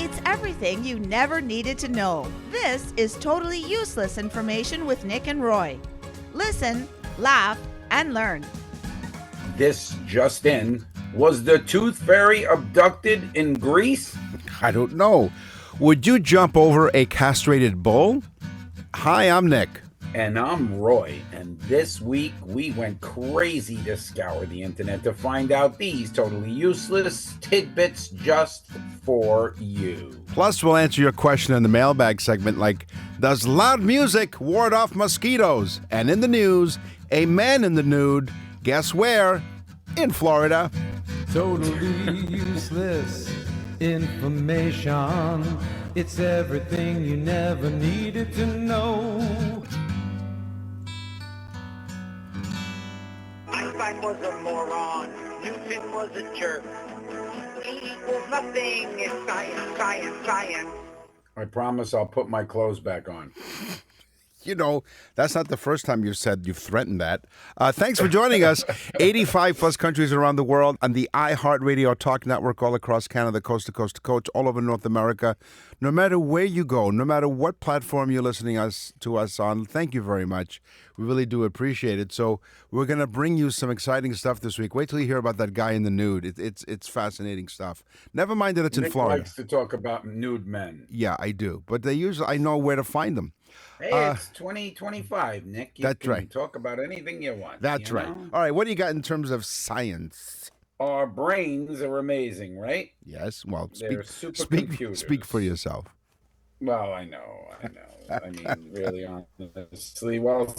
It's everything you never needed to know. This is totally useless information with Nick and Roy. Listen, laugh, and learn. This just in. Was the tooth fairy abducted in Greece? I don't know. Would you jump over a castrated bull? Hi, I'm Nick. And I'm Roy, and this week we went crazy to scour the internet to find out these totally useless tidbits just for you. Plus, we'll answer your question in the mailbag segment like, does loud music ward off mosquitoes? And in the news, a man in the nude, guess where? In Florida. Totally useless information. It's everything you never needed to know. Einstein was a moron. Newton was a jerk. E equals nothing. It's science, science, science. I promise I'll put my clothes back on. You know, that's not the first time you've said you've threatened that. Thanks for joining us. 85 plus countries around the world on the iHeartRadio Talk Network all across Canada, coast to coast, all over North America. No matter where you go, no matter what platform you're listening to us on, thank you very much. We really do appreciate it. So we're going to bring you some exciting stuff this week. Wait till you hear about that guy in the nude. It's fascinating stuff. Never mind that it's Nick in Florida. likes to talk about nude men. Yeah, I do. But I know where to find them. Hey, it's 2025, Nick. You that's can right. Talk about anything you want. That's right. Know? All right, what do you got in terms of science? Our brains are amazing, right? Yes. Well, They're supercomputers. Speak for yourself. Well, I know. I mean, really, honestly, while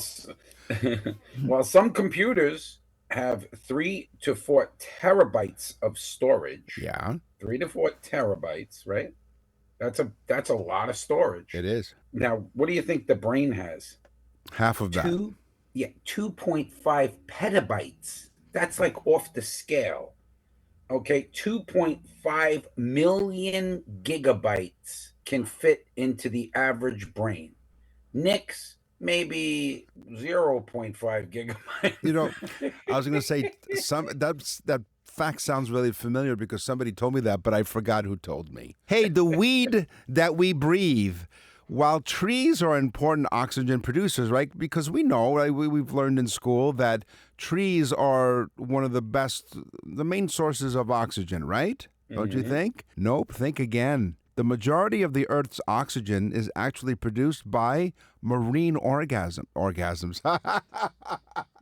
some computers have 3 to 4 terabytes of storage. Yeah. 3 to 4 terabytes, right? That's a lot of storage. It is. Now, what do you think the brain has? Half of that. 2.5 petabytes. That's like off the scale. Okay, 2.5 million gigabytes can fit into the average brain. Nick's maybe 0.5 gigabytes. You know, I was going to say that fact sounds really familiar because somebody told me that, but I forgot who told me. Hey, the weed that we breathe. While trees are important oxygen producers, right? Because we know, right, we've learned in school that trees are one of the main sources of oxygen, right? Don't you think? Nope. Think again. The majority of the Earth's oxygen is actually produced by marine orgasms.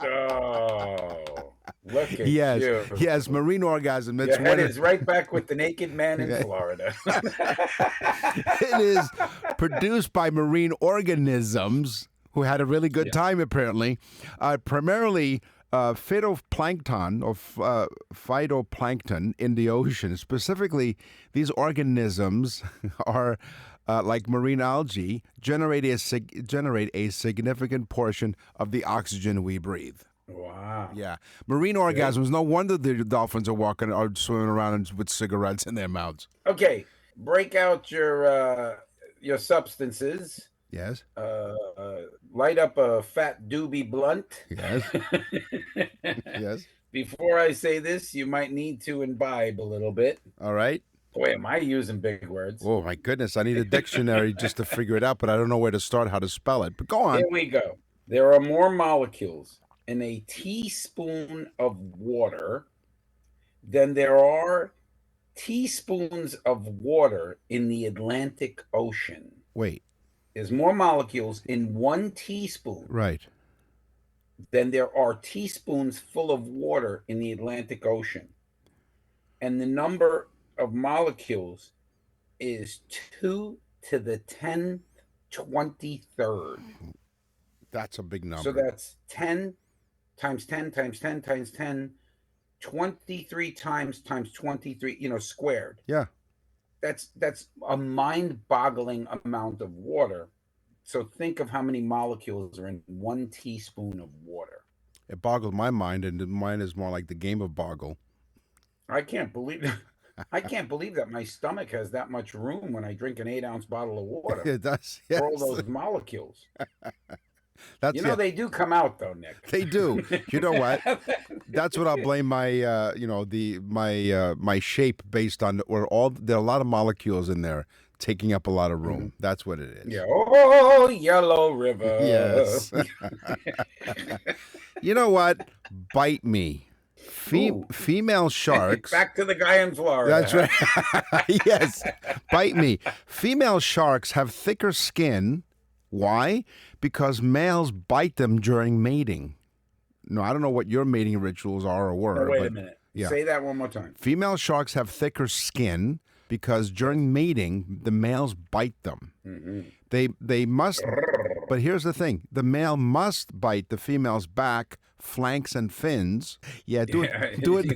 Oh, look at yes, you. Yes, marine orgasm. Your head is right back with the naked man in Florida. It is produced by marine organisms who had a really good time, apparently. Primarily phytoplankton or phytoplankton in the ocean. Specifically, these organisms are like marine algae, generate a significant portion of the oxygen we breathe. Wow. Yeah. Marine orgasms. No wonder the dolphins are swimming around with cigarettes in their mouths. Okay. Break out your substances. Yes. Light up a fat doobie blunt. Yes. Yes. Before I say this, you might need to imbibe a little bit. All right. Boy, am I using big words. Oh, my goodness. I need a dictionary just to figure it out, but I don't know where to start, how to spell it. But go on. Here we go. There are more molecules in a teaspoon of water than there are teaspoons of water in the Atlantic Ocean. Wait. There's more molecules in 1 teaspoon Right. than there are teaspoons full of water in the Atlantic Ocean. And the number of molecules is 2 to the 10 23rd. That's a big number. So that's 10 times 10 times 10 times 10, 23 times 23, squared. Yeah. That's a mind-boggling amount of water. So think of how many molecules are in 1 teaspoon of water. It boggled my mind, and mine is more like the game of boggle. I can't believe that my stomach has that much room when I drink an 8-ounce bottle of water. It does. Yes. For all those molecules. That's You know, it. they do come out, though, Nick. They do. You know what? That's what I'll blame my, my shape based on, where there are a lot of molecules in there taking up a lot of room. That's what it is. Yeah. Oh, Yellow River. Yes. You know what? Bite me. Ooh. Female sharks. Back to the guy in Florida. That's right. Yes. Bite me. Female sharks have thicker skin. Why? Because males bite them during mating. No, I don't know what your mating rituals are or were. Oh, wait but, a minute. yeah. Say that one more time. Female sharks have thicker skin because during mating, the males bite them. They must, but here's the thing: the male must bite the female's back, flanks, and fins. Yeah, do it. He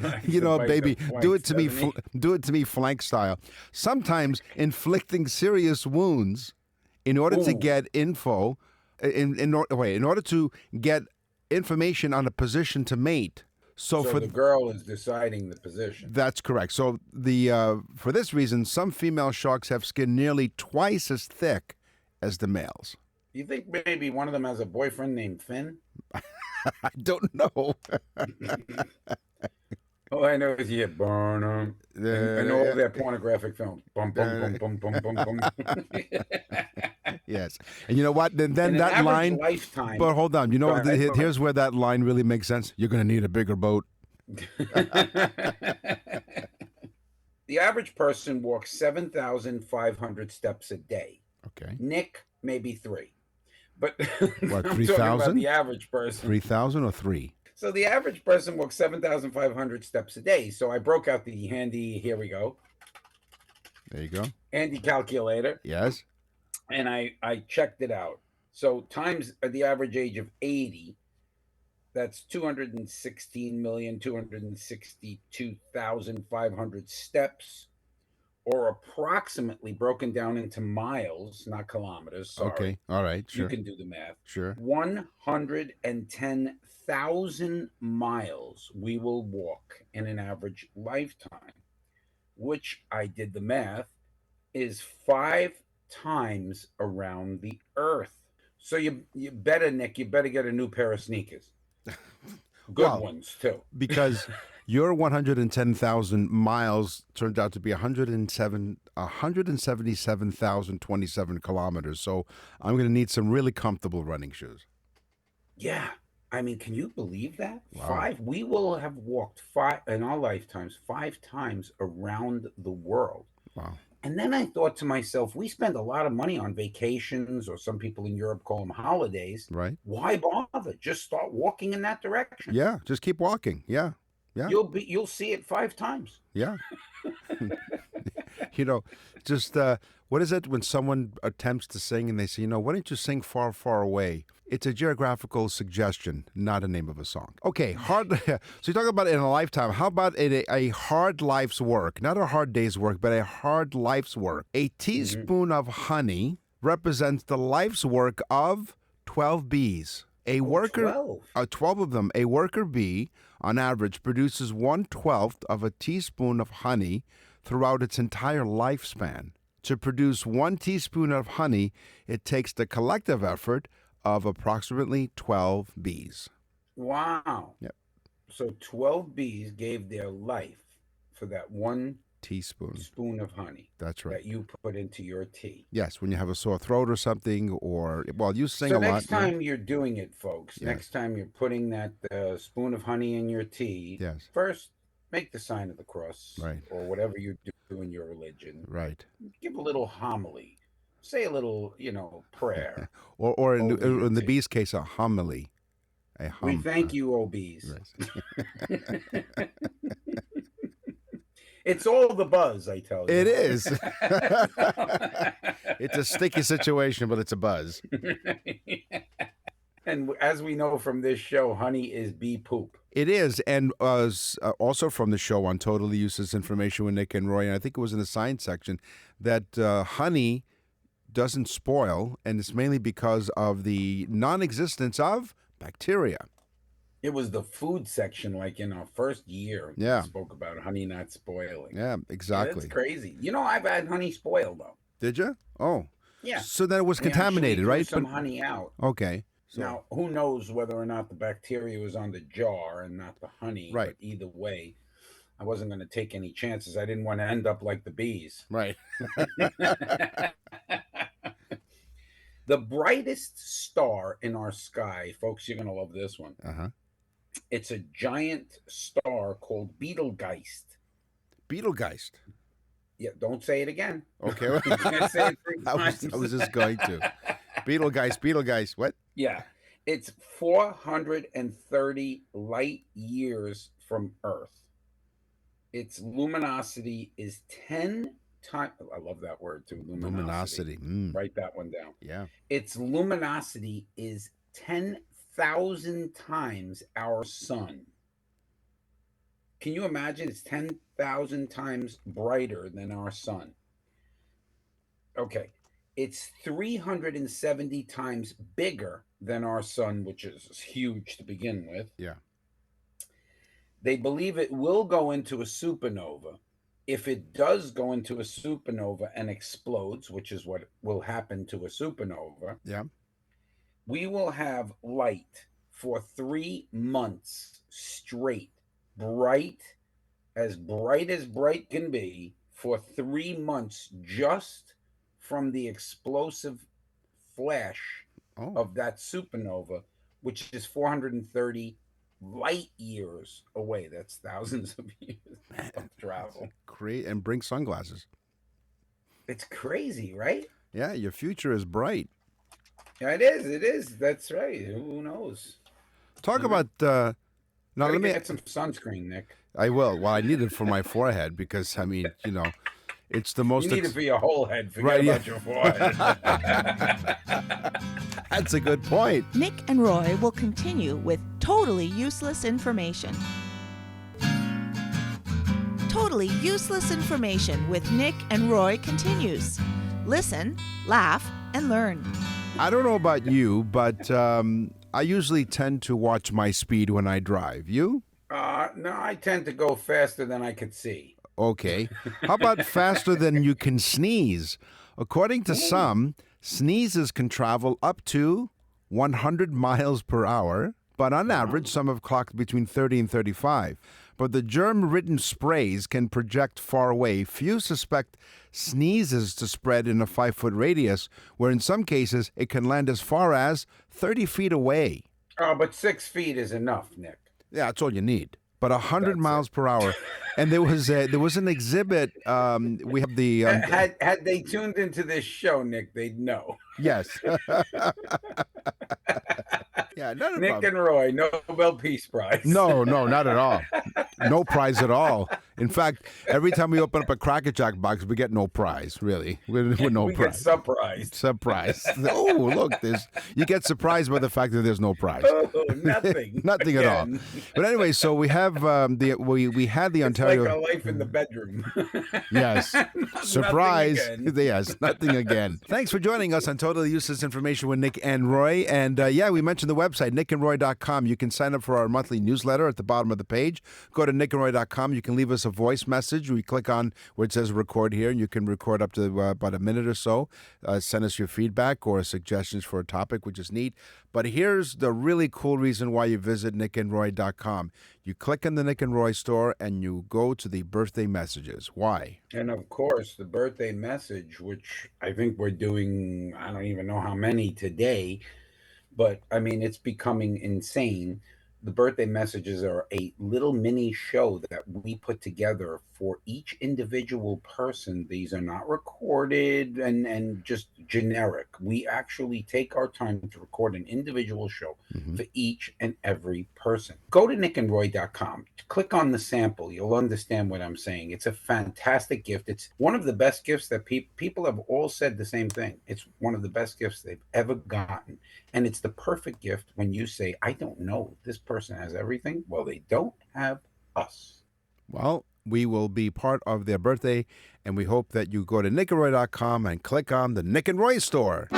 likes to bite Baby, the flanks, do it to me. doesn't he? Do it to me, flank style. Sometimes inflicting serious wounds in order to get info. In order to get information on a position to mate. So for the girl is deciding the position. That's correct. So for this reason, some female sharks have skin nearly twice as thick as the males. You think maybe one of them has a boyfriend named Finn? I don't know. All I know is Burnham. And all their pornographic films. Bum, bum, bum, bum, bum, bum, bum. Yes. And you know what? Then In that an line. average lifetime. But hold on. You know, Go ahead. here's where that line really makes sense. You're going to need a bigger boat. The average person walks 7,500 steps a day. Okay. Nick, maybe 3. But What, I'm talking about 3,000? the average person. 3,000 or 3? So the average person walks 7,500 steps a day. So I broke out the handy, here we go, There you go. handy calculator, Yes. and I checked it out. So times the average age of 80, that's 216,262,500 steps, or approximately, broken down into miles, not kilometers. Sorry. Okay. All right. Sure. You can do the math. Sure. 110,000 miles we will walk in an average lifetime, which I did the math, is 5 times around the earth. So you better, Nick, you better get a new pair of sneakers. Good ones, too. Because your 110,000 miles turned out to be 177,027 kilometers. So I'm going to need some really comfortable running shoes. Yeah. I mean, can you believe that? Wow. We will have walked 5 in our lifetimes, 5 times around the world. Wow. And then I thought to myself, we spend a lot of money on vacations, or some people in Europe call them holidays. Right. Why bother? Just start walking in that direction. Yeah. Just keep walking. Yeah. Yeah. You'll see it 5 times. Yeah. Just what is it when someone attempts to sing and they say, why don't you sing Far, Far Away? It's a geographical suggestion, not a name of a song. Okay, hard. So you talk about it in a lifetime. How about a hard life's work? Not a hard day's work, but a hard life's work. A teaspoon of honey represents the life's work of 12 bees. A worker, 12 of them. A worker bee, on average, produces 1/12 of a teaspoon of honey throughout its entire lifespan. To produce 1 teaspoon of honey, it takes the collective effort of approximately 12 bees. Wow. Yep. So 12 bees gave their life for that 1 teaspoon of honey. That's right. That you put into your tea. Yes, when you have a sore throat or something, or, you sing so a lot. Next time you're doing it, folks, Yes. next time you're putting that spoon of honey in your tea, Yes. First, make the sign of the cross, Right. or whatever you do in your religion. Right. Give a little homily. Say a little, prayer. Or in the tea. bee's case, a homily. We thank you, O bees. Right. It's all the buzz, I tell you. It is. It's a sticky situation, but it's a buzz. And as we know from this show, honey is bee poop. It is, and also from the show on Totally Useless Information with Nick and Roy, and I think it was in the science section, that honey doesn't spoil, and it's mainly because of the non-existence of bacteria. It was the food section, like in our first year. Yeah. We spoke about honey not spoiling. Yeah, exactly. That's crazy. I've had honey spoil, though. Did you? Oh. Yeah. So then it was We actually contaminated, threw right? some honey out. Okay. So, Now, who knows whether or not the bacteria was on the jar and not the honey? right, But either way, I wasn't going to take any chances. I didn't want to end up like the bees. right. The brightest star in our sky, folks, you're going to love this one. Uh-huh. It's a giant star called Betelgeuse. Betelgeuse. Yeah, don't say it again. Okay. You can't say it 3 I times. was just going to. Betelgeuse. What? Yeah, it's 430 light years from Earth. Its luminosity is 10 times. I love that word too. Luminosity. Write that one down. Yeah. Its luminosity is 10,000 times our sun. Can you imagine? It's 10,000 times brighter than our sun. Okay. It's 370 times bigger than our sun, which is huge to begin with. Yeah. They believe it will go into a supernova. If it does go into a supernova and explodes, which is what will happen to a supernova, Yeah. we will have light for 3 months straight, bright as bright can be, for 3 months, just from the explosive flash of that supernova, which is 430 light years away. That's thousands of years of travel. Great. And bring sunglasses. It's crazy, right? Yeah, your future is bright. Yeah, it is. It is. That's right. Who knows? Talk about now. Let me get some sunscreen, Nick. I will. Well, I need it for my forehead because I mean, it's the most. You need it for your whole head. Forget Right, about yeah. your forehead. That's a good point. Nick and Roy will continue with totally useless information. Totally useless information with Nick and Roy continues. Listen, laugh, and learn. I don't know about you, but I usually tend to watch my speed when I drive. You? No, I tend to go faster than I could see. Okay. How about faster than you can sneeze? According to some, sneezes can travel up to 100 miles per hour, but on average, some have clocked between 30 and 35. But the germ-ridden sprays can project far away. Few suspect sneezes to spread in a 5-foot radius, where in some cases it can land as far as 30 feet away. Oh, but 6 feet is enough, Nick. Yeah, that's all you need. But 100 That's miles per hour. And there was an exhibit. We have the had they tuned into this show, Nick, they'd know. yes. Yeah, not a Nick problem. and Roy, Nobel Peace Prize. No, not at all. No prize at all. In fact, every time we open up a Cracker Jack box, we get no prize, really. We're no we prize. get surprised. Surprise. Oh, look, you get surprised by the fact that there's no prize. Oh, nothing. Nothing at all. Again. But anyway, so we have we had the It's Ontario. like a life in the bedroom. Yes. Surprise. again. Yes, nothing again. Thanks for joining us on Totally Useless Information with Nick and Roy. And we mentioned the website, nickandroy.com. You can sign up for our monthly newsletter at the bottom of the page. Go to nickandroy.com. You can leave us a voice message. We click on where it says record here, and you can record up to about a minute or so. Send us your feedback or suggestions for a topic, which is neat. But here's the really cool reason why you visit nickandroy.com. You click on the Nick and Roy store and you go to the birthday messages. Why? And of course, the birthday message, which I think we're doing, I don't even know how many today, but I mean, it's becoming insane. The birthday messages are a little mini show that we put together for each individual person. These are not recorded and just generic. We actually take our time to record an individual show for each and every person. Go to nickandroy.com. Click on the sample. You'll understand what I'm saying. It's a fantastic gift. It's one of the best gifts that people have all said the same thing. It's one of the best gifts they've ever gotten. And it's the perfect gift when you say, I don't know, this person has everything. Well, they don't have us. Well, we will be part of their birthday, and we hope that you go to nickandroy.com and click on the Nick and Roy store.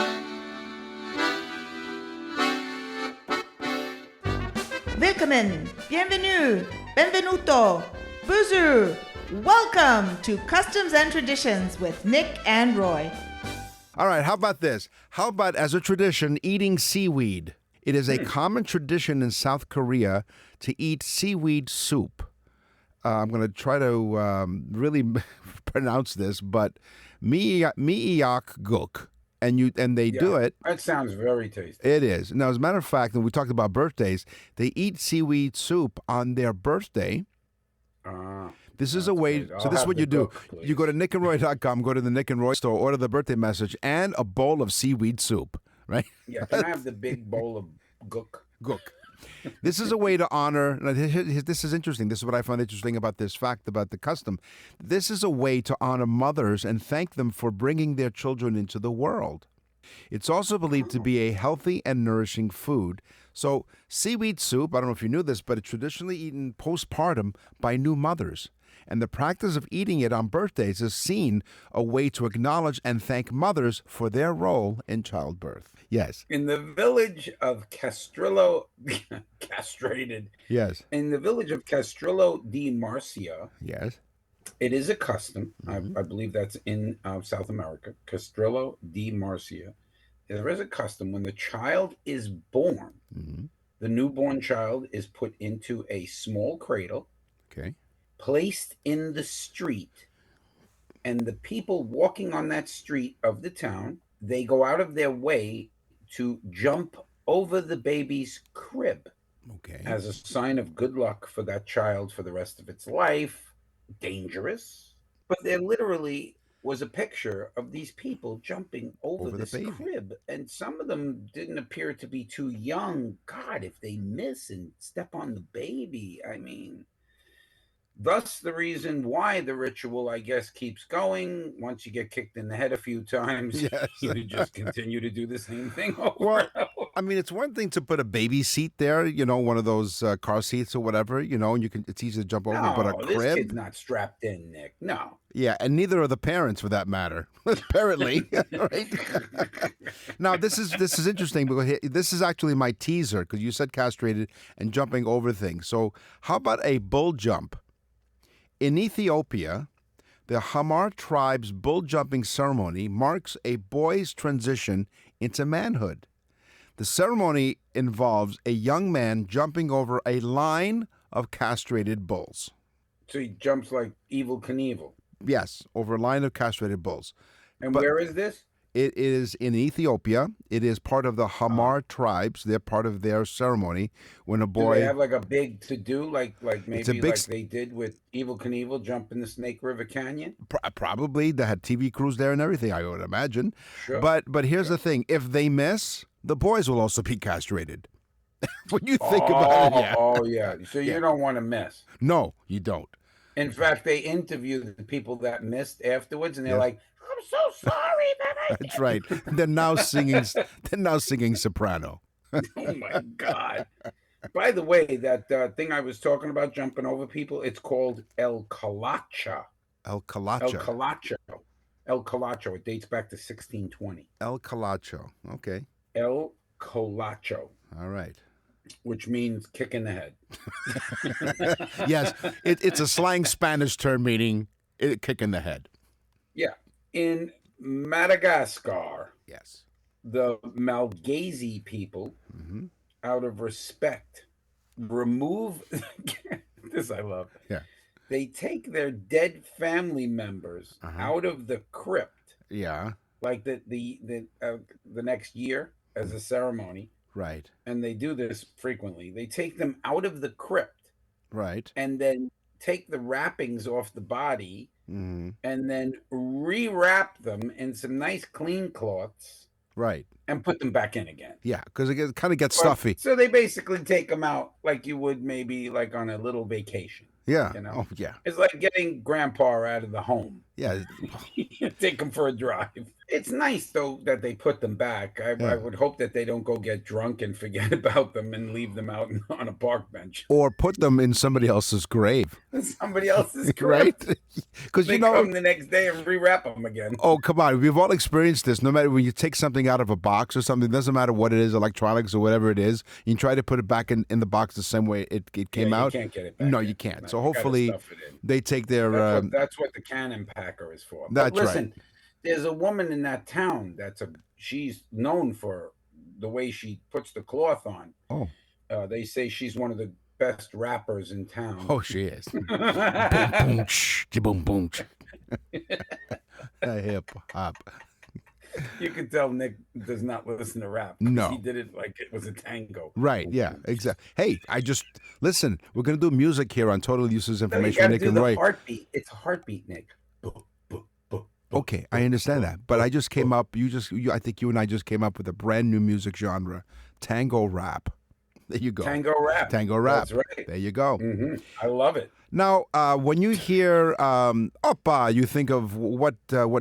Willkommen, bienvenue, benvenuto, bonjour. Welcome to Customs and Traditions with Nick and Roy. All right, how about this? How about, as a tradition, eating seaweed? It is a common tradition in South Korea to eat seaweed soup. I'm going to try to really pronounce this, but miiyak guk, and they do it. That sounds very tasty. It is. Now, as a matter of fact, when we talked about birthdays, they eat seaweed soup on their birthday. This is a way. great. So I'll this is have what the you do. book, please. You go to nickandroy.com, go to the Nick and Roy store, order the birthday message and a bowl of seaweed soup, right? Yeah, can I have the big bowl of gook? Gook. This is a way to honor. Now, this is interesting. This is what I find interesting about this fact about the custom. This is a way to honor mothers and thank them for bringing their children into the world. It's also believed to be a healthy and nourishing food. So, seaweed soup, I don't know if you knew this, but it's traditionally eaten postpartum by new mothers. And the practice of eating it on birthdays is seen a way to acknowledge and thank mothers for their role in childbirth. Yes. In the village of Castrillo, castrated. Yes. In the village of Castrillo di Marcia, Yes. it is a custom. I believe that's in South America. Castrillo di Marcia. There is a custom when the child is born. The newborn child is put into a small cradle, Okay. placed in the street, and the people walking on that street of the town, they go out of their way to jump over the baby's crib Okay. as a sign of good luck for that child for the rest of its life. Dangerous. But there literally was a picture of these people jumping over Over the this baby. crib, and some of them didn't appear to be too young. God, if they miss and step on the baby, I mean, thus the reason why the ritual, I guess, keeps going. Once you get kicked in the head a few times, Yes. you just continue to do the same thing over Well, and over. I mean, it's one thing to put a baby seat there, one of those car seats or whatever, and it's easy to jump over, but a No, this crib? kid's not strapped in, Nick. No. Yeah, and neither are the parents for that matter, apparently. Right? Now, this is interesting because this is actually my teaser because you said castrated and jumping over things. So how about a bull jump? In Ethiopia, the Hamar tribe's bull jumping ceremony marks a boy's transition into manhood. The ceremony involves a young man jumping over a line of castrated bulls. So he jumps like Evil Knievel. Yes, over a line of castrated bulls. And But- where is this? It is in Ethiopia. It is part of the Hamar tribes. They're part of their ceremony when a Do boy. they have like a big to do, like a maybe big like s- they did with Evil Knievel jump in the Snake River Canyon? Probably they had TV crews there and everything, I would imagine. Sure. But here's the thing: if they miss, the boys will also be castrated. When you think about it, yeah. Oh yeah. So Yeah. you don't want to miss. No, you don't. In fact, they interview the people that missed afterwards, and they're Yes. like, "I'm so sorry that I." That's right. They're now singing. They're now singing soprano. Oh my God. By the way, that thing I was talking about jumping over people, it's called El Calacha. El El Calacho. Calacho. El Calacho. It dates back to 1620. El Calacho. Okay. El Colacho, All right. which means kick in the head. Yes, it's a slang Spanish term meaning kick in the head. Yeah. In Madagascar, Yes. the Malgazy people, Mm-hmm. out of respect, remove this I love. Yeah. They take their dead family members out of the crypt, Yeah. like the next year as a ceremony, Right. and they do this frequently. They take them out of the crypt Right. and then take the wrappings off the body Mm-hmm. and then rewrap them in some nice clean cloths Right. and put them back in again. Yeah, because it kind of gets But- stuffy. So they basically take them out like you would maybe like on a little vacation. Yeah. you know. Oh, yeah. It's like getting grandpa out of the home. Yeah. Take him for a drive. It's nice though that they put them back. I Yeah. would hope that they don't go get drunk and forget about them and leave them out on a park bench. Or put them in somebody else's grave. Somebody else's Right? grave. Because They come the next day and rewrap them again. Oh, come on. We've all experienced this. No matter when you take something out of a box or something, it doesn't matter what it is, electronics or whatever it is, you try to put it back in the box the same way it came Yeah, out. You can't get it back. No, in. you can't. No, So you gotta hopefully stuff it in. they take their. That's what the cannon packer is for. That's But listen, there's a woman in that town she's known for the way she puts the cloth on. Oh, They say she's one of the best rappers in town. oh, she is. Boom, boom, shh, boom, boom. Hip hop. You can tell Nick does not listen to rap. No. He did it like it was a tango. Right, yeah, exactly. Hey, listen, we're going to do music here on Total Useless No, you Information gotta with Nick do and the Roy. heartbeat. It's a heartbeat, Nick. Okay, I understand that. But I just came up, I think you and I just came up with a brand new music genre, tango rap. There you go. Tango rap. Tango rap. That's right. There you go. I love it. Now, when you hear oppa, you think of what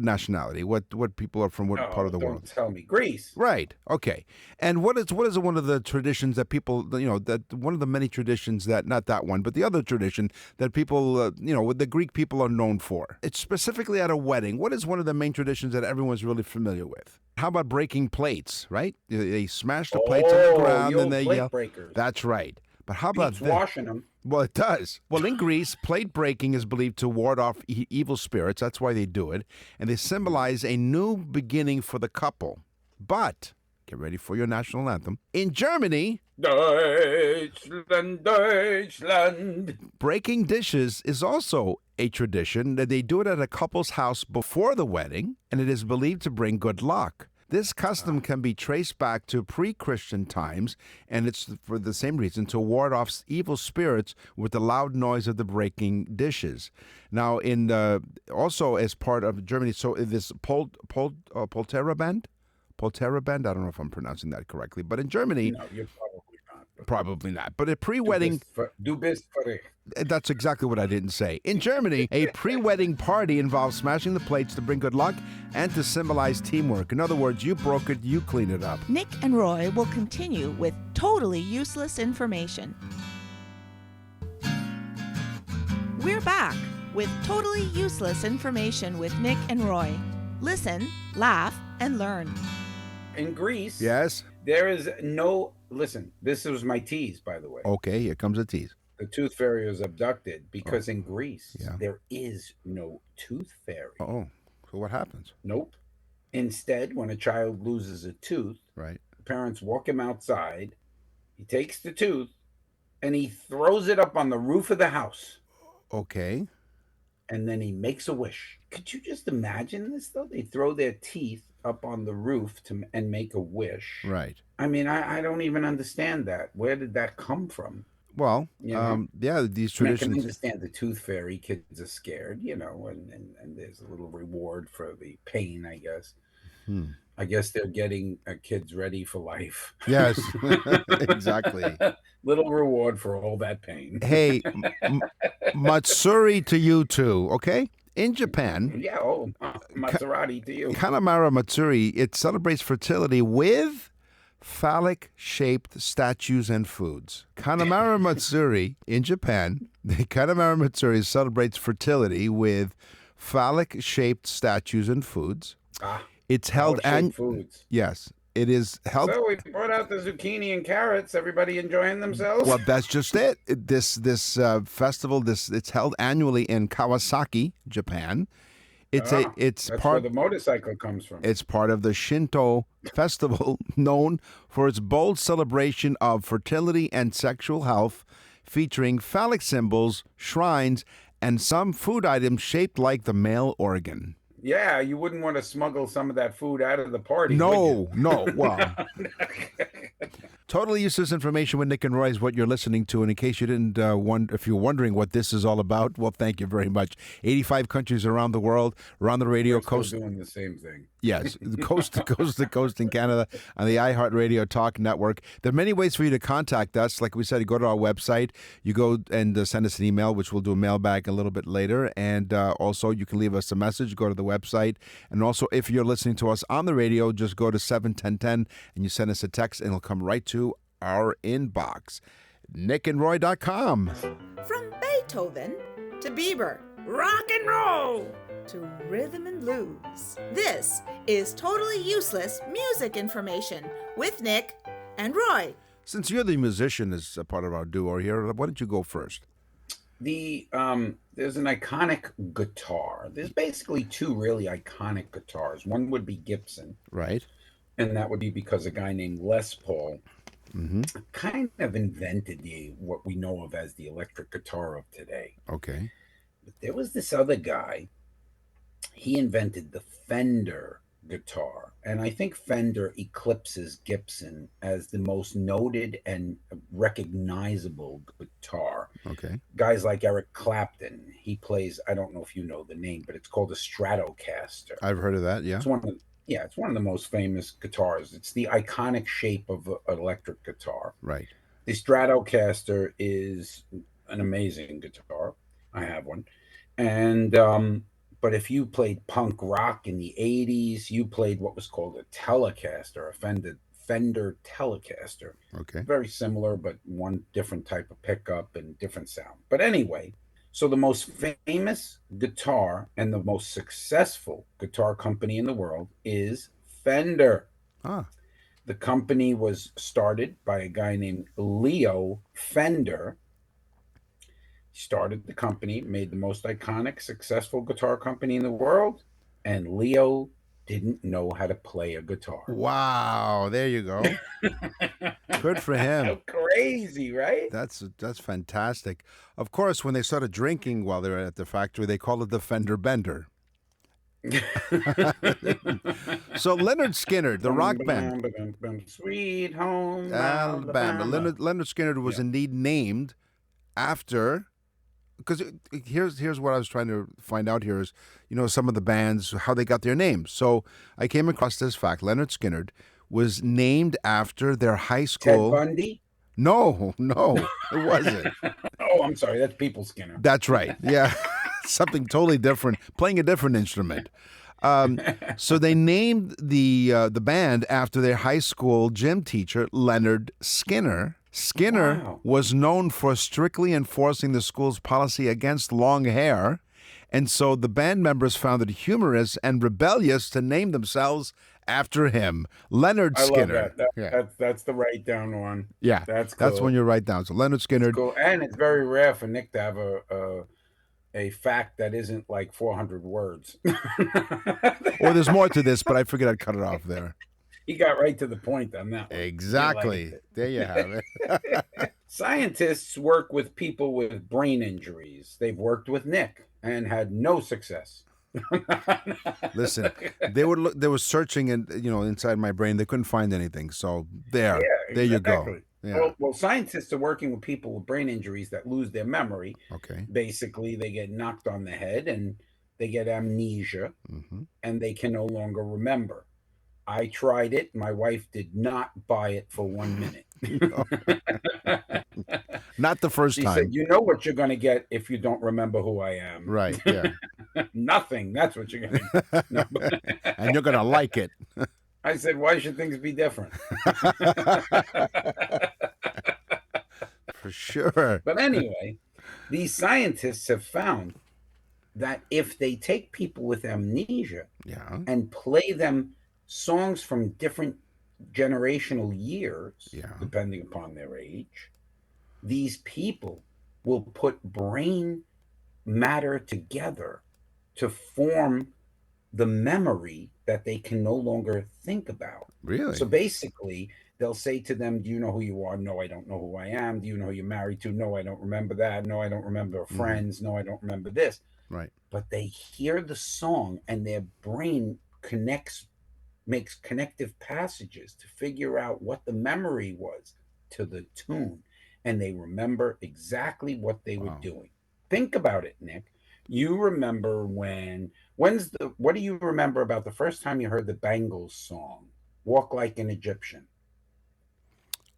nationality? What people are from what part of the don't world? tell me. Greece. Right. Okay. And what is one of the traditions that people, that one of the many traditions that, not that one, but the other tradition that people, the Greek people are known for? It's specifically at a wedding. What is one of the main traditions that everyone's really familiar with? How about breaking plates, right? They smash the plates on the ground the and they plate yell. breakers. That's right. But how about Beats this? washing them. Well, it does. Well, in Greece, plate breaking is believed to ward off evil spirits. That's why they do it. And they symbolize a new beginning for the couple. But, get ready for your national anthem. In Germany, Deutschland, Deutschland. breaking dishes is also a tradition. That they do it at a couple's house before the wedding, and it is believed to bring good luck. This custom can be traced back to pre-Christian times, and it's for the same reason, to ward off evil spirits with the loud noise of the breaking dishes. Now, also as part of Germany, so this Poltera band, I don't know if I'm pronouncing that correctly, but in Germany, No, you're probably not. probably not. But a pre-wedding, Du bist verrückt. that's exactly what I didn't say. In Germany, a pre-wedding party involves smashing the plates to bring good luck and to symbolize teamwork. In other words, you broke it, you clean it up. Nick and Roy will continue with totally useless information. We're back with totally useless information with Nick and Roy. Listen, laugh, and learn. In Greece, Yes? there is no. Listen, this was my tease, by the way. Okay, here comes a tease. The tooth fairy was abducted because in Greece, Yeah. there is no tooth fairy. Oh, so what happens? Nope. Instead, when a child loses a tooth, Right. parents walk him outside. He takes the tooth and he throws it up on the roof of the house. Okay. And then he makes a wish. Could you just imagine this, though? They throw their teeth up on the roof and make a wish. Right. I mean, I don't even understand that. Where did that come from? Well, You know? yeah, these I mean, I can traditions. understand the tooth fairy. Kids are scared, and there's a little reward for the pain, I guess. I guess they're getting kids ready for life. Yes, exactly. Little reward for all that pain. Hey, Matsuri to you too, okay? In Japan, Yeah, Maserati to you. Kanamara Matsuri, it celebrates fertility with phallic-shaped statues and foods. Kanamara Matsuri in Japan, the Kanamara Matsuri celebrates fertility with phallic-shaped statues and foods. It's held Heart-shaped foods. Yes, it is held. So we brought out the zucchini and carrots. Everybody enjoying themselves? Well, that's just it. This festival, it's held annually in Kawasaki, Japan. It's That's part where the motorcycle comes from. It's part of the Shinto festival, known for its bold celebration of fertility and sexual health, featuring phallic symbols, shrines, and some food items shaped like the male organ. Yeah, you wouldn't want to smuggle some of that food out of the party. would you? No. Well, totally useless information with Nick and Roy is what you're listening to. And in case you didn't if you're wondering what this is all about, well, thank you very much. 85 countries around the world, around the radio We're still coast. doing the same thing. Yes, coast to coast in Canada on the iHeartRadio Talk Network. There are many ways for you to contact us. Like we said, you go to our website, you go and send us an email, which we'll do a mailbag a little bit later. And also, you can leave us a message, go to the website. And also, if you're listening to us on the radio, just go to 71010 and you send us a text, and it'll come right to our inbox. nickandroy.com. From Beethoven to Bieber, rock and roll to rhythm and blues. This is totally useless music information with Nick and Roy. Since you're the musician as a part of our duo here, why don't you go first? There's an iconic guitar. There's basically two really iconic guitars. One would be Gibson, Right. and that would be because a guy named Les Paul kind of invented what we know of as the electric guitar of today. Okay. But there was this other guy. He invented the Fender guitar, and I think Fender eclipses Gibson as the most noted and recognizable guitar. Okay. Guys like Eric Clapton, he plays, I don't know if you know the name, but it's called a Stratocaster. I've heard of that. Yeah. It's one of the, yeah, it's one of the most famous guitars. It's the iconic shape of an electric guitar. Right. The Stratocaster is an amazing guitar. I have one. And but if you played punk rock in the 80s, you played what was called a Telecaster, a Fender Telecaster. Okay. Very similar, but one different type of pickup and different sound. But anyway, so the most famous guitar and the most successful guitar company in the world is Fender. Ah. The company was started by a guy named Leo Fender. He started the company, made the most iconic, successful guitar company in the world, and Leo didn't know how to play a guitar. Wow. There you go. Good for him. Crazy, right? That's fantastic. Of course, when they started drinking while they were at the factory, they called it the Fender Bender. So Leonard Skinner, the rock band, Sweet Home Alabama. Leonard Skinner was indeed named after. Because here's what I was trying to find out here is, some of the bands, how they got their names. So I came across this fact. Leonard Skinner was named after their high school. Ted Bundy? No, it wasn't. Oh, I'm sorry. That's People Skinner. That's right. Yeah. Something totally different, playing a different instrument. So they named the band after their high school gym teacher, Leonard Skinner. Skinner was known for strictly enforcing the school's policy against long hair, and so the band members found it humorous and rebellious to name themselves after him, Leonard Skinner. I love that. That's the write down one. Yeah, that's cool. That's when you write down. So Leonard Skinner. Cool. And it's very rare for Nick to have a fact that isn't like 400 words. Well, there's more to this, but I figured I'd cut it off there. He got right to the point on that one. Exactly. There you have it. Scientists work with people with brain injuries. They've worked with Nick and had no success. Listen, they were searching and inside my brain. They couldn't find anything. So there you go. Yeah. Well, scientists are working with people with brain injuries that lose their memory. Okay. Basically, they get knocked on the head and they get amnesia, and they can no longer remember. I tried it. My wife did not buy it for 1 minute. Not the first she time. She said, "You know what you're going to get if you don't remember who I am." Right. Yeah. Nothing. That's what you're going to get. No. And you're going to like it. I said, "Why should things be different?" For sure. But anyway, these scientists have found that if they take people with amnesia and play them songs from different generational years, depending upon their age, these people will put brain matter together to form the memory that they can no longer think about. Really? So basically, they'll say to them, "Do you know who you are?" "No, I don't know who I am." "Do you know who you're married to?" "No, I don't remember that." "No, I don't remember friends." "No, I don't remember this." Right. But they hear the song and their brain makes connective passages to figure out what the memory was to the tune, and they remember exactly what they were doing. Think about it, Nick. You remember what do you remember about the first time you heard the Bangles song, "Walk Like an Egyptian"?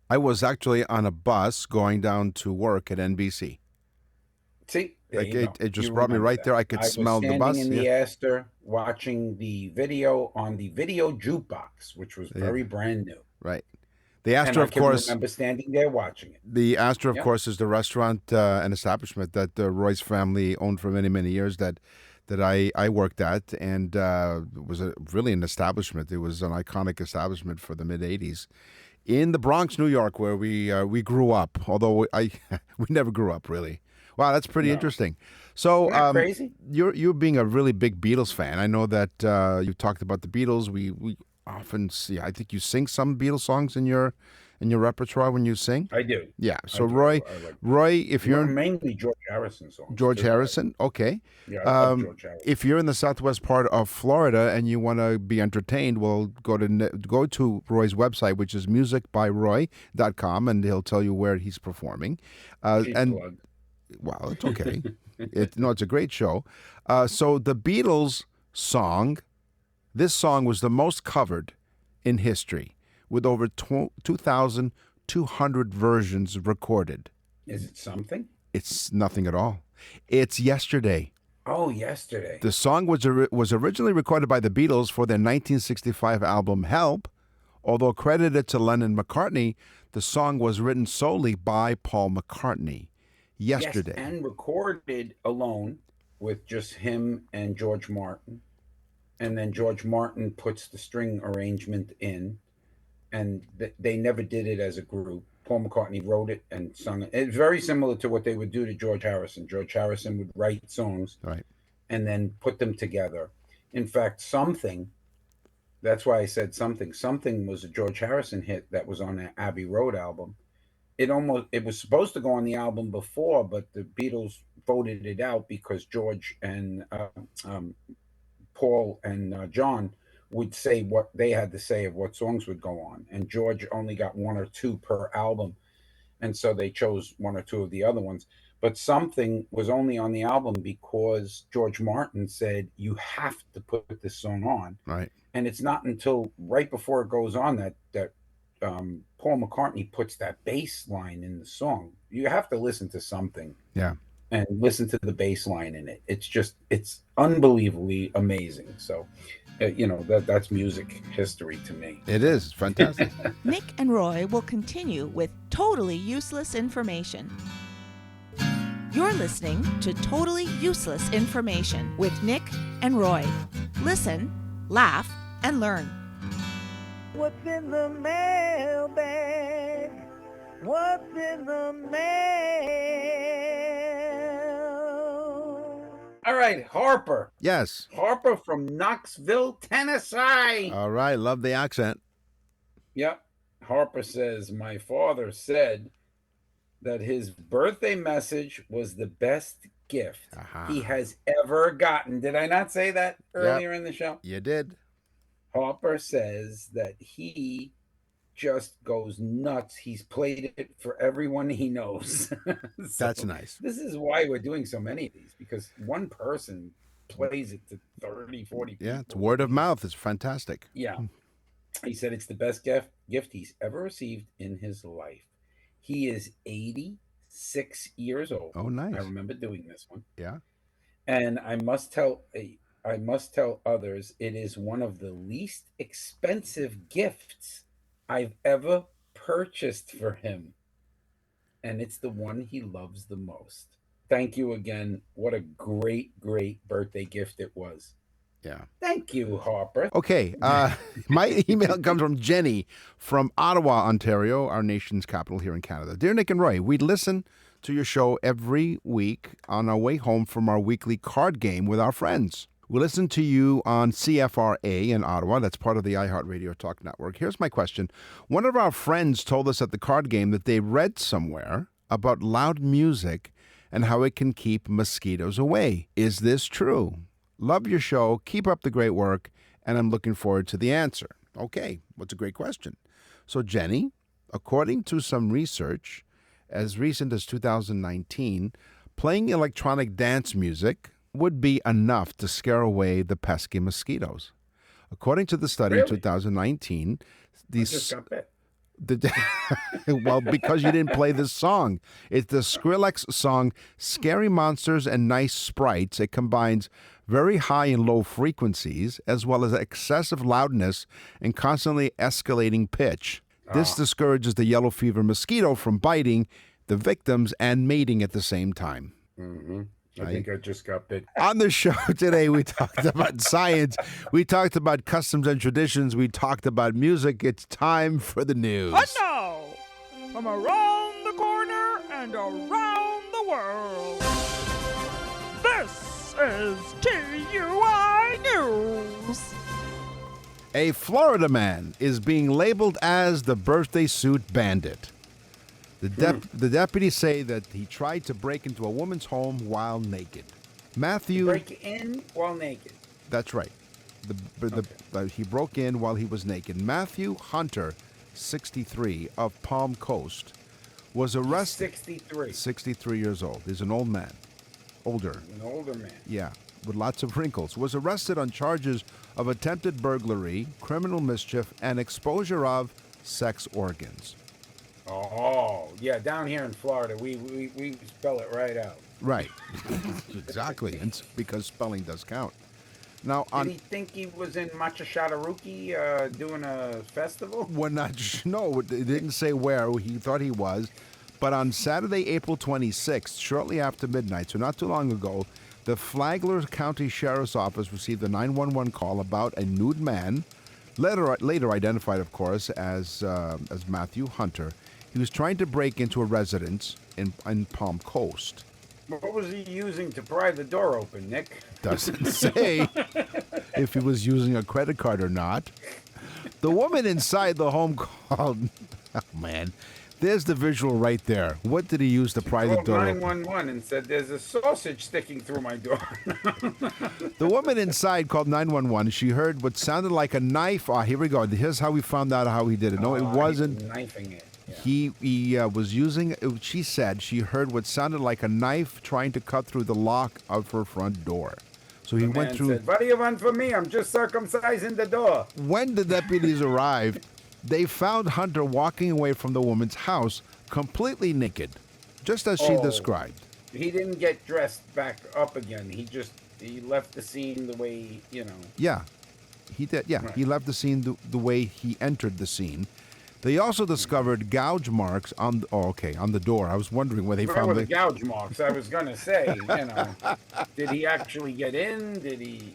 I was actually on a bus going down to work at NBC. See, it just brought me right there. I could smell the bus. I was standing in the Astor watching the video on the video jukebox, which was very brand new. Right. The Astor, of course. I remember standing there watching it. The Astor, of course, is the restaurant and establishment that Roy's family owned for many, many years that I worked at, and it was really an establishment. It was an iconic establishment for the mid-'80s in the Bronx, New York, where we grew up, although we never grew up, really. Wow, that's pretty interesting. So Isn't that crazy? you're being a really big Beatles fan. I know that you talked about the Beatles. We often see. I think you sing some Beatles songs in your repertoire when you sing. I do. Yeah. I So do. I like Roy, if you're in mainly George Harrison songs. George too. Harrison, okay. Yeah, I love George Harrison. If you're in the southwest part of Florida and you want to be entertained, well, go to Roy's website, which is musicbyroy.com, and he'll tell you where he's performing. Cheap And plug. well, it's okay. It's a great show. So the Beatles song, this song was the most covered in history, with over 2,200 versions recorded. Is it something? It's nothing at all. It's Yesterday. Oh, Yesterday. The song was originally recorded by the Beatles for their 1965 album Help. Although credited to Lennon and McCartney, the song was written solely by Paul McCartney. Yesterday. Yes, and recorded alone with just him and George Martin. And then George Martin puts the string arrangement in. And they never did it as a group. Paul McCartney wrote it and sung it. It's very similar to what they would do to George Harrison. George Harrison would write songs Right. and then put them together. In fact, Something, that's why I said Something. Something was a George Harrison hit that was on the Abbey Road album. It was supposed to go on the album before, but the Beatles voted it out because George and Paul and John would say what they had to say of what songs would go on. And George only got one or two per album. And so they chose one or two of the other ones. But Something was only on the album because George Martin said, you have to put this song on. Right. And it's not until right before it goes on that Paul McCartney puts that bass line in the song. You have to listen to Something. Yeah. And listen to the bass line in it. It's unbelievably amazing. So, that's music history to me. It is fantastic. Nick and Roy will continue with totally useless information. You're listening to Totally Useless Information with Nick and Roy. Listen, laugh, and learn. What's in the mailbag? What's in the mail? All right, Harper. Yes. Harper from Knoxville, Tennessee. All right. Love the accent. Yep. Harper says, my father said that his birthday message was the best gift he has ever gotten. Did I not say that earlier in the show? You did. Harper says that he just goes nuts. He's played it for everyone he knows. That's nice. This is why we're doing so many of these, because one person plays it to 30, 40 people. Yeah, it's word of mouth. It's fantastic. Yeah. He said it's the best gift he's ever received in his life. He is 86 years old. Oh, nice. I remember doing this one. Yeah. And I must tell others it is one of the least expensive gifts I've ever purchased for him. And it's the one he loves the most. Thank you again. What a great, great birthday gift it was. Yeah. Thank you, Harper. Okay. My email comes from Jenny from Ottawa, Ontario, our nation's capital here in Canada. Dear Nick and Roy, we listen to your show every week on our way home from our weekly card game with our friends. We listen to you on CFRA in Ottawa. That's part of the iHeartRadio Talk Network. Here's my question. One of our friends told us at the card game that they read somewhere about loud music and how it can keep mosquitoes away. Is this true? Love your show. Keep up the great work. And I'm looking forward to the answer. Okay, what's a great question? So, Jenny, according to some research, as recent as 2019, playing electronic dance music would be enough to scare away the pesky mosquitoes. According to the study in 2019, I just got bit. Well, because you didn't play this song. It's the Skrillex song, Scary Monsters and Nice Sprites. It combines very high and low frequencies, as well as excessive loudness and constantly escalating pitch. This discourages the yellow fever mosquito from biting the victims and mating at the same time. Mm-hmm. I think I just got bit. On the show today, we talked about science. We talked about customs and traditions. We talked about music. It's time for the news. And now, from around the corner and around the world, is TUI News. A Florida man is being labeled as the birthday suit bandit. The deputies say that he tried to break into a woman's home while naked. Matthew. Break in while naked. That's right. He broke in while he was naked. Matthew Hunter, 63, of Palm Coast, was arrested. 63. 63 years old. He's an old man. Older. An older man. Yeah, with lots of wrinkles. Was arrested on charges of attempted burglary, criminal mischief, and exposure of sex organs. Oh, yeah, down here in Florida, we spell it right out. Right. Exactly. And because spelling does count. Now, Did he think he was in Machashadaruki doing a festival? We're not. No, it didn't say where he thought he was. But on Saturday, April 26th, shortly after midnight, so not too long ago, the Flagler County Sheriff's Office received a 911 call about a nude man, later identified, of course, as Matthew Hunter. He was trying to break into a residence in Palm Coast. What was he using to pry the door open, Nick? Doesn't say if he was using a credit card or not. The woman inside the home called... Oh, man. There's the visual right there. What did he use to pry the door open? 911 and said, "There's a sausage sticking through my door." The woman inside called 911. She heard what sounded like a knife. Ah, here we go. Here's how we found out how he did it. No, it wasn't. Knifing it. Yeah. He was using, she said she heard what sounded like a knife trying to cut through the lock of her front door. So he went through. Said, "What do you want from me? I'm just circumcising the door." When the deputies arrived, they found Hunter walking away from the woman's house completely naked, just as she described. He didn't get dressed back up again. He left the scene the way, Yeah, he did. Yeah, right. He left the scene the way he entered the scene. They also discovered gouge marks on the door. I was wondering where they found the gouge marks. I was gonna say, did he actually get in? Did he,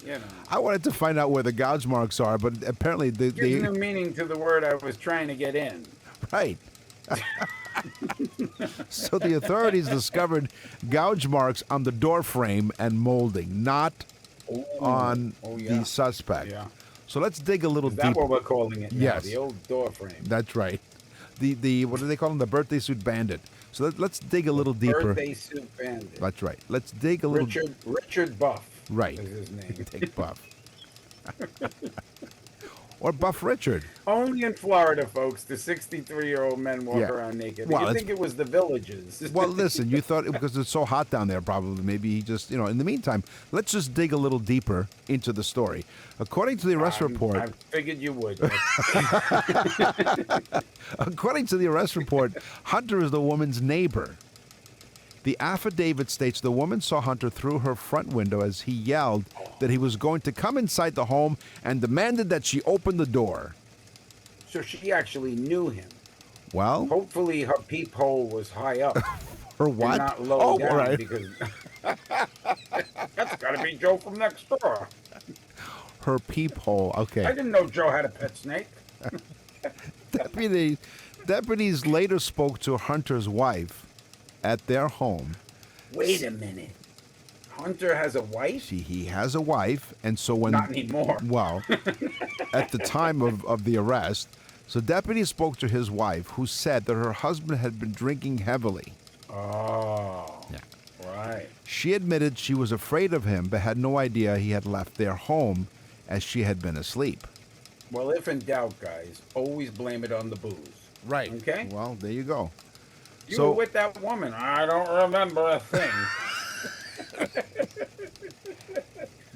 I wanted to find out where the gouge marks are, but apparently they gives no meaning to the word I was trying to get in. Right. So the authorities discovered gouge marks on the door frame and molding, not on the suspect. Yeah. So let's dig a little deeper. Is that what we're calling it now? Yes. The old door frame. That's right. The what do they call him? The birthday suit bandit. So let's dig a little deeper. Birthday suit bandit. That's right. Let's dig a little. Richard Buff. Right. Is his name. Take Buff. Or Buff Richard. Only in Florida, folks, the 63-year-old men walk around naked. You think it was the villages. Well, listen, you thought because it's so hot down there, probably. Maybe he just, in the meantime, let's just dig a little deeper into the story. According to the arrest report... I figured you would. According to the arrest report, Hunter is the woman's neighbor. The affidavit states the woman saw Hunter through her front window as he yelled that he was going to come inside the home and demanded that she open the door. So she actually knew him. Well, hopefully her peephole was high up. Her what? And not low down, right. Because that's got to be Joe from next door. Her peephole. Okay. I didn't know Joe had a pet snake. Deputies later spoke to Hunter's wife at their home. Wait a minute. Hunter has a wife? He has a wife, and so when... Not anymore. Well, at the time of the arrest, so deputies spoke to his wife, who said that her husband had been drinking heavily. Oh. Yeah. Right. She admitted she was afraid of him, but had no idea he had left their home as she had been asleep. Well, if in doubt, guys, always blame it on the booze. Right. Okay? Well, there you go. You were with that woman. I don't remember a thing.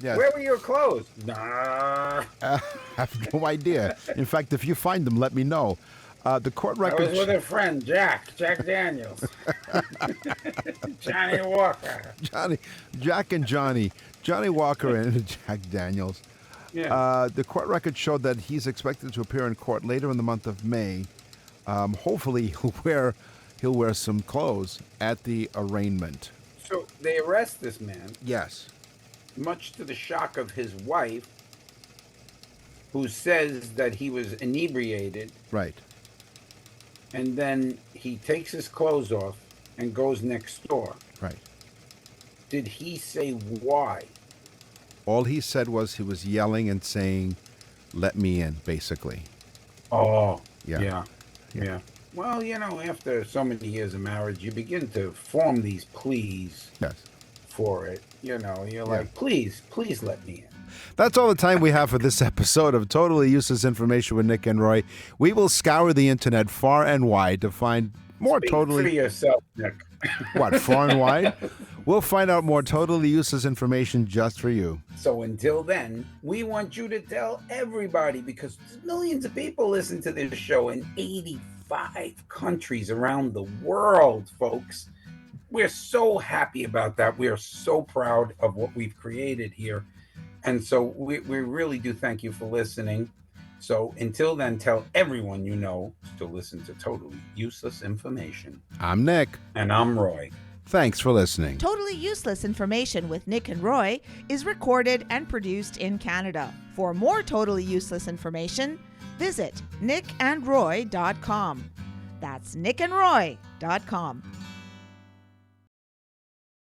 Yes. Where were your clothes? Nah. I have no idea. In fact, if you find them, let me know. The court record... I was with a friend, Jack Daniels. Johnny Walker. Jack and Johnny. Johnny Walker and Jack Daniels. Yeah. The court record showed that he's expected to appear in court later in the month of May. Hopefully he'll wear some clothes at the arraignment. So they arrest this man. Yes. Much to the shock of his wife, who says that he was inebriated. Right. And then he takes his clothes off and goes next door. Right. Did he say why? All he said was he was yelling and saying, "Let me in," basically. Oh, Yeah. yeah. Well, after so many years of marriage, you begin to form these pleas Yes. for it. You're like, please let me in. That's all the time we have for this episode of Totally Useless Information with Nick and Roy. We will scour the internet far and wide to find more Speak for totally... yourself, Nick. What, far and wide? We'll find out more totally useless information just for you. So until then, we want you to tell everybody, because millions of people listen to this show in 85 countries around the world, folks. We're so happy about that. We are so proud of what we've created here. And so we really do thank you for listening. So until then, tell everyone you know to listen to Totally Useless Information. I'm Nick. And I'm Roy. Thanks for listening. Totally Useless Information with Nick and Roy is recorded and produced in Canada. For more totally useless information, visit nickandroy.com. That's nickandroy.com.